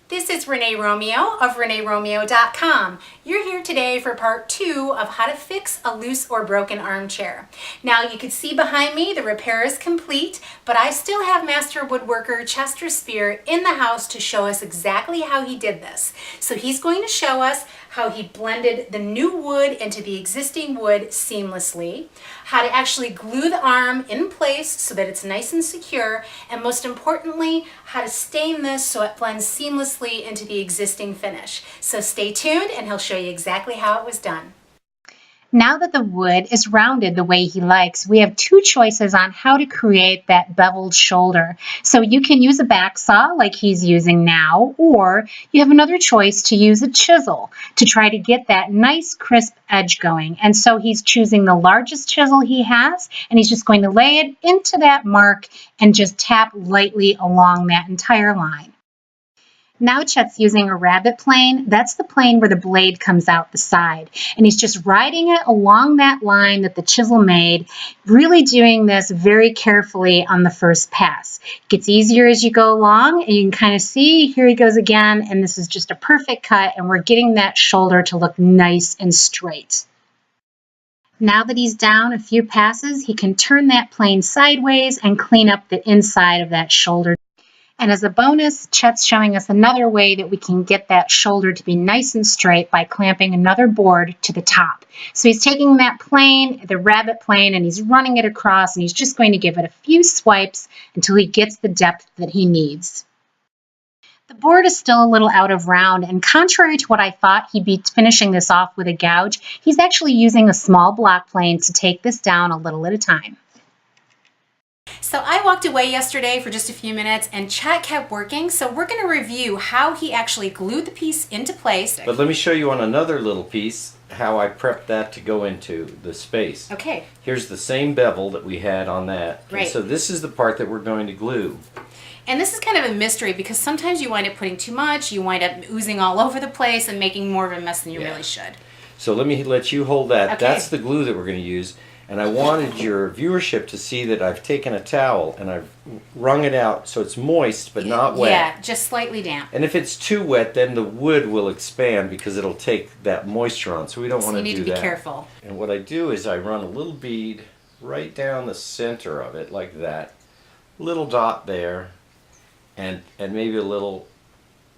This is Renee Romeo of ReneeRomeo.com. You're here today for part 2 of how to fix a loose or broken armchair. Now you can see behind me the repair is complete, but I still have master woodworker Spier in the house to show us exactly how he did this. So he's going to show us how he blended the new wood into the existing wood seamlessly, how to actually glue the arm in place so that it's nice and secure, and most importantly, how to stain this so it blends seamlessly into the existing finish. So stay tuned and he'll show you exactly how it was done. Now that the wood is rounded the way he likes, we have 2 choices on how to create that beveled shoulder. So you can use a back saw like he's using now, or you have another choice to use a chisel to try to get that nice crisp edge going. And so he's choosing the largest chisel he has, and he's just going to lay it into that mark and just tap lightly along that entire line. Now Chet's using a rabbet plane. That's the plane where the blade comes out the side. And he's just riding it along that line that the chisel made, really doing this very carefully on the first pass. It gets easier as you go along, and you can kind of see, here he goes again, and this is just a perfect cut, and we're getting that shoulder to look nice and straight. Now that he's down a few passes, he can turn that plane sideways and clean up the inside of that shoulder. And as a bonus, Chet's showing us another way that we can get that shoulder to be nice and straight by clamping another board to the top. So he's taking that plane, the rabbet plane, and he's running it across, and he's just going to give it a few swipes until he gets the depth that he needs. The board is still a little out of round, and contrary to what I thought he'd be finishing this off with a gouge, he's actually using a small block plane to take this down a little at a time. So I walked away yesterday for just a few minutes and Chet kept working, so we're going to review how he actually glued the piece into place. But let me show you on another little piece how I prepped that to go into the space. Okay. Here's the same bevel that we had on that. Right. And so this is the part that we're going to glue. And this is kind of a mystery because sometimes you wind up putting too much, you wind up oozing all over the place and making more of a mess than you really should. So let you hold that. Okay. That's the glue that we're going to use. And I wanted your viewership to see that I've taken a towel and I've wrung it out so it's moist but not wet. Yeah, just slightly damp. And if it's too wet, then the wood will expand because it'll take that moisture on. So we don't want to do that. You need to be careful. And what I do is I run a little bead right down the center of it like that. Little dot there and maybe a little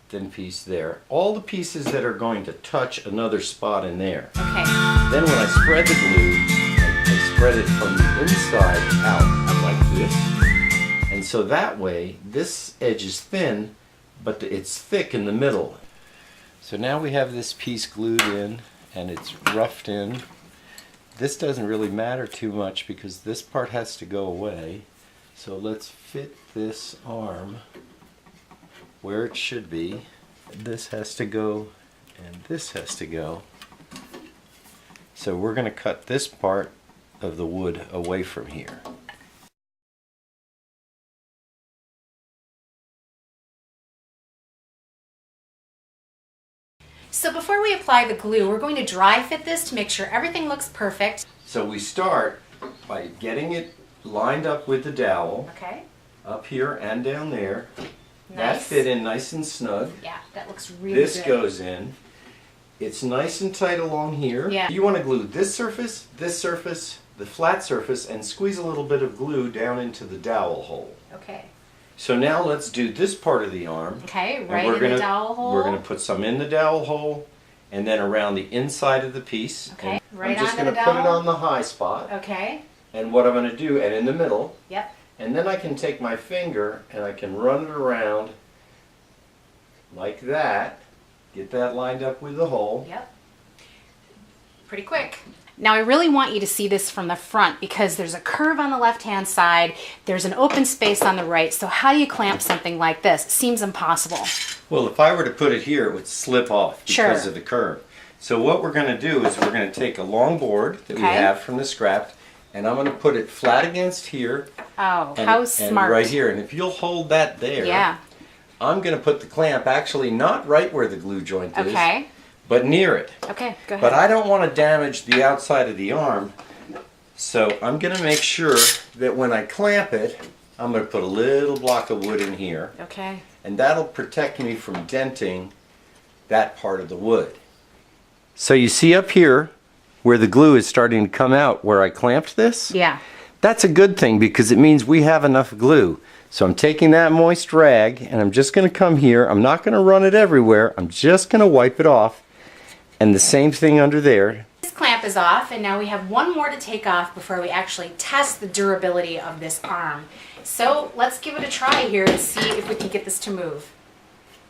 thin piece there. All the pieces that are going to touch another spot in there. Okay. Then when I spread the glue, I spread it from the inside out like this. And so that way, this edge is thin, but it's thick in the middle. So now we have this piece glued in, and it's roughed in. This doesn't really matter too much because this part has to go away. So let's fit this arm where it should be. This has to go, and this has to go. So we're going to cut this part of the wood away from here. So before we apply the glue, we're going to dry fit this to make sure everything looks perfect. So we start by getting it lined up with the dowel. Okay. Up here and down there. Nice. That fit in nice and snug. Yeah, that looks really good. This goes in. It's nice and tight along here. Yeah. You want to glue this surface, the flat surface, and squeeze a little bit of glue down into the dowel hole. Okay. So now let's do this part of the arm. Okay, right in the dowel hole. We're going to put some in the dowel hole and then around the inside of the piece. Okay, and right I'm just onto going the to put it dowel? on the high spot. Okay. And what I'm going to do, and in the middle. Yep. And then I can take my finger and I can run it around like that. Get that lined up with the hole. Yep. Pretty quick. Now I really want you to see this from the front because there's a curve on the left-hand side, there's an open space on the right, so how do you clamp something like this? It seems impossible. Well, if I were to put it here, it would slip off because of the curve. So what we're going to do is we're going to take a long board that we have from the scrap, and I'm going to put it flat against here. Oh, how smart. And right here. And if you'll hold that there, I'm going to put the clamp actually not right where the glue joint is, but near it. Okay, go ahead. But I don't want to damage the outside of the arm, so I'm going to make sure that when I clamp it, I'm going to put a little block of wood in here. Okay. And that'll protect me from denting that part of the wood. So you see up here where the glue is starting to come out where I clamped this? Yeah. That's a good thing because it means we have enough glue. So I'm taking that moist rag and I'm just going to come here. I'm not going to run it everywhere. I'm just going to wipe it off. And the same thing under there. This clamp is off, and now we have one more to take off before we actually test the durability of this arm. So let's give it a try here and see if we can get this to move.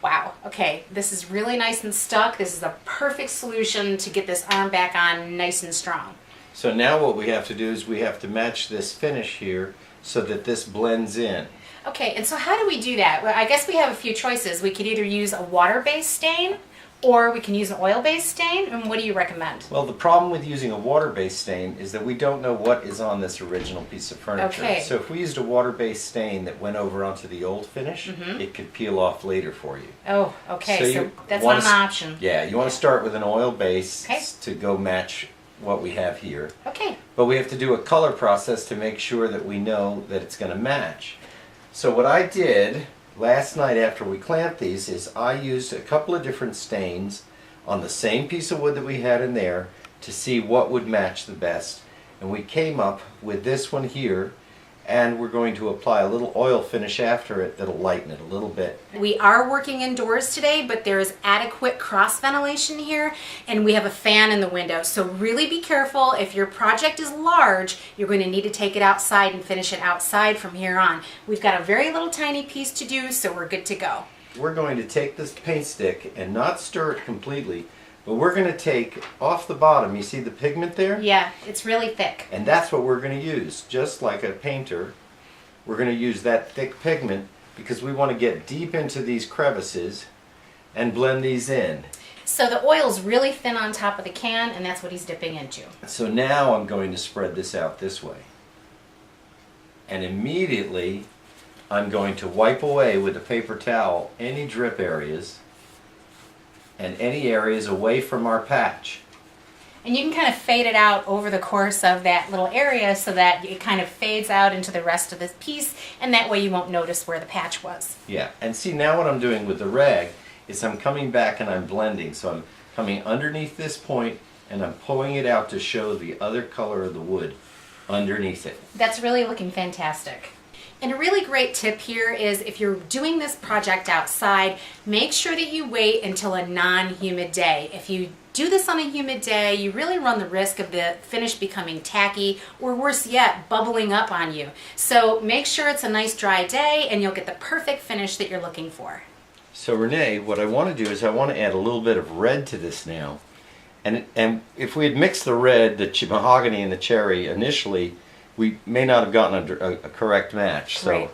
Wow, okay, this is really nice and stuck. This is a perfect solution to get this arm back on nice and strong. So now what we have to do is we have to match this finish here so that this blends in. Okay, and so how do we do that? Well, I guess we have a few choices. We could either use a water-based stain, or we can use an oil-based stain, and what do you recommend? Well, the problem with using a water-based stain is that we don't know what is on this original piece of furniture. Okay. So if we used a water-based stain that went over onto the old finish, it could peel off later for you. Oh, okay, so you that's wanna not an option. Yeah, you want to start with an oil base Okay. to go match what we have here. Okay. But we have to do a color process to make sure that we know that it's going to match. So what I did last night after we clamped these is I used a couple of different stains on the same piece of wood that we had in there to see what would match the best. And we came up with this one here, and we're going to apply a little oil finish after it that'll lighten it a little bit. We are working indoors today, but there is adequate cross ventilation here, and we have a fan in the window. So really be careful. If your project is large, you're going to need to take it outside and finish it outside from here on. We've got a very little tiny piece to do, so we're good to go. We're going to take this paint stick and not stir it completely, but we're going to take off the bottom. You see the pigment there? Yeah, it's really thick. And that's what we're going to use. Just like a painter, we're going to use that thick pigment because we want to get deep into these crevices and blend these in. So the oil's really thin on top of the can, and that's what he's dipping into. So now I'm going to spread this out this way. And immediately I'm going to wipe away with a paper towel any drip areas and any areas away from our patch. And you can kind of fade it out over the course of that little area so that it kind of fades out into the rest of this piece, and that way you won't notice where the patch was. Yeah, and see now what I'm doing with the rag is I'm coming back and I'm blending. So I'm coming underneath this point and I'm pulling it out to show the other color of the wood underneath it. That's really looking fantastic. And a really great tip here is if you're doing this project outside, make sure that you wait until a non-humid day. If you do this on a humid day, you really run the risk of the finish becoming tacky, or worse yet, bubbling up on you. So make sure it's a nice dry day and you'll get the perfect finish that you're looking for. So Renee, what I want to do is I want to add a little bit of red to this now. And if we had mixed the red, the mahogany and the cherry initially, we may not have gotten a correct match. So Right.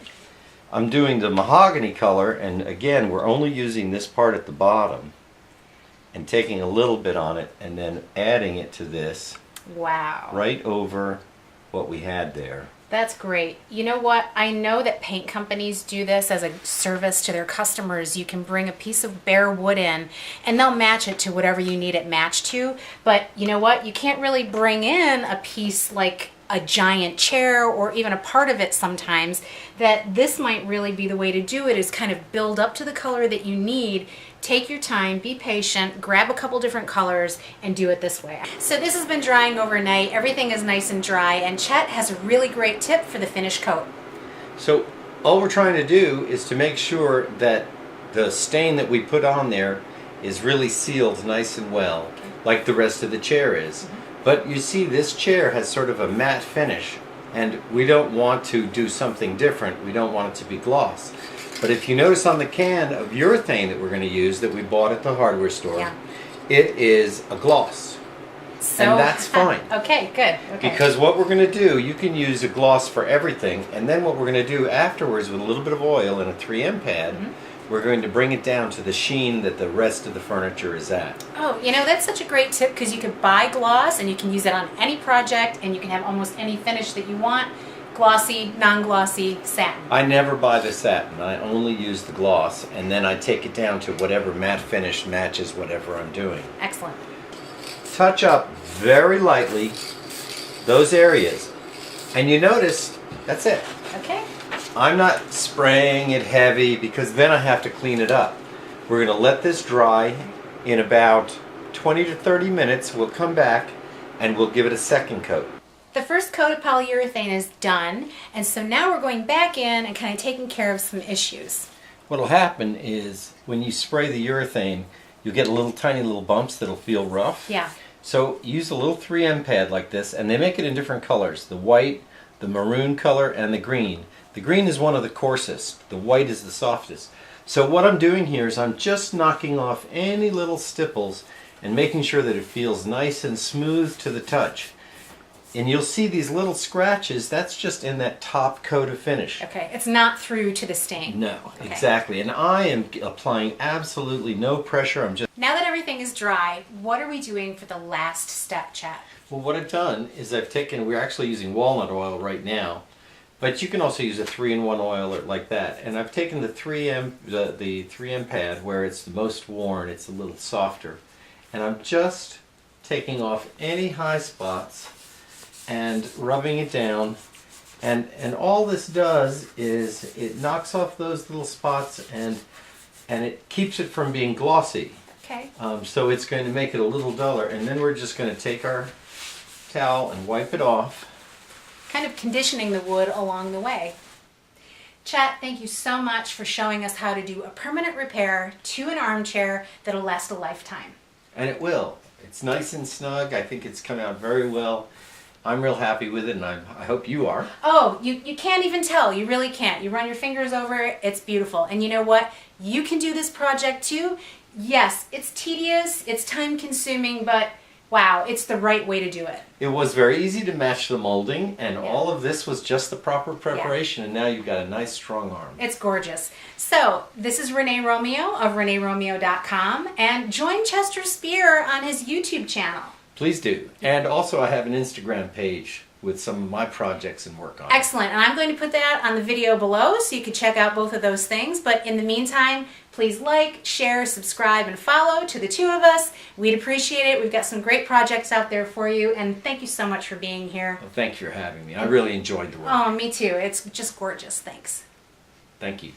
I'm doing the mahogany color, and again we're only using this part at the bottom and taking a little bit on it and then adding it to this Wow. right over what we had there. That's great. You know what? I know that paint companies do this as a service to their customers. You can bring a piece of bare wood in and they'll match it to whatever you need it matched to. But you know what? You can't really bring in a piece like a giant chair or even a part of it sometimes. That this might really be the way to do it, is kind of build up to the color that you need. Take your time, be patient, grab a couple different colors, and do it this way. So this has been drying overnight. Everything is nice and dry, and Chet has a really great tip for the finish coat. So all we're trying to do is to make sure that the stain that we put on there is really sealed nice and well, like the rest of the chair is. But you see, this chair has sort of a matte finish, and we don't want to do something different. We don't want it to be gloss. But if you notice on the can of urethane that we're going to use, that we bought at the hardware store, Yeah. it is a gloss. So, and that's fine. Okay, good. Okay. Because what we're going to do, you can use a gloss for everything, and then what we're going to do afterwards with a little bit of oil and a 3M pad, we're going to bring it down to the sheen that the rest of the furniture is at. Oh, you know, that's such a great tip, because you could buy gloss and you can use it on any project and you can have almost any finish that you want. Glossy, non-glossy, satin. I never buy the satin. I only use the gloss, and then I take it down to whatever matte finish matches whatever I'm doing. Excellent. Touch up very lightly those areas, and you notice that's it. Okay. I'm not spraying it heavy because then I have to clean it up. We're going to let this dry in about 20 to 30 minutes. We'll come back and we'll give it a second coat. The first coat of polyurethane is done, and so now we're going back in and kind of taking care of some issues. What'll happen is when you spray the urethane, you'll get tiny little bumps that'll feel rough. Yeah. So use a little 3M pad like this, and they make it in different colors. The white, the maroon color, and the green. The green is one of the coarsest. The white is the softest. So what I'm doing here is I'm just knocking off any little stipples and making sure that it feels nice and smooth to the touch. And you'll see these little scratches, that's just in that top coat of finish. Okay, it's not through to the stain. No, okay. Exactly. And I am applying absolutely no pressure. I'm just... Now that everything is dry, what are we doing for the last step, Chet? Well, what I've done is we're actually using walnut oil right now, but you can also use a 3-in-1 oil or like that. And I've taken the 3M pad where it's the most worn, it's a little softer, and I'm just taking off any high spots and rubbing it down, and all this does is it knocks off those little spots and it keeps it from being glossy. Okay. So it's going to make it a little duller, and then we're just going to take our towel and wipe it off. Kind of conditioning the wood along the way. Chet, thank you so much for showing us how to do a permanent repair to an armchair that'll last a lifetime. And it will. It's nice and snug. I think it's come out very well. I'm real happy with it, and I hope you are. Oh, you can't even tell. You really can't. You run your fingers over it, it's beautiful. And you know what? You can do this project too. Yes, it's tedious, it's time consuming, but wow, it's the right way to do it. It was very easy to match the molding, and all of this was just the proper preparation, and now you've got a nice strong arm. It's gorgeous. So, this is Renee Romeo of ReneeRomeo.com, and join Chester Spier on his YouTube channel. Please do. And also I have an Instagram page with some of my projects and work on it. Excellent. And I'm going to put that on the video below so you can check out both of those things. But in the meantime, please like, share, subscribe, and follow to the two of us. We'd appreciate it. We've got some great projects out there for you. And thank you so much for being here. Well, thank you for having me. I really enjoyed the work. Oh, me too. It's just gorgeous. Thanks. Thank you.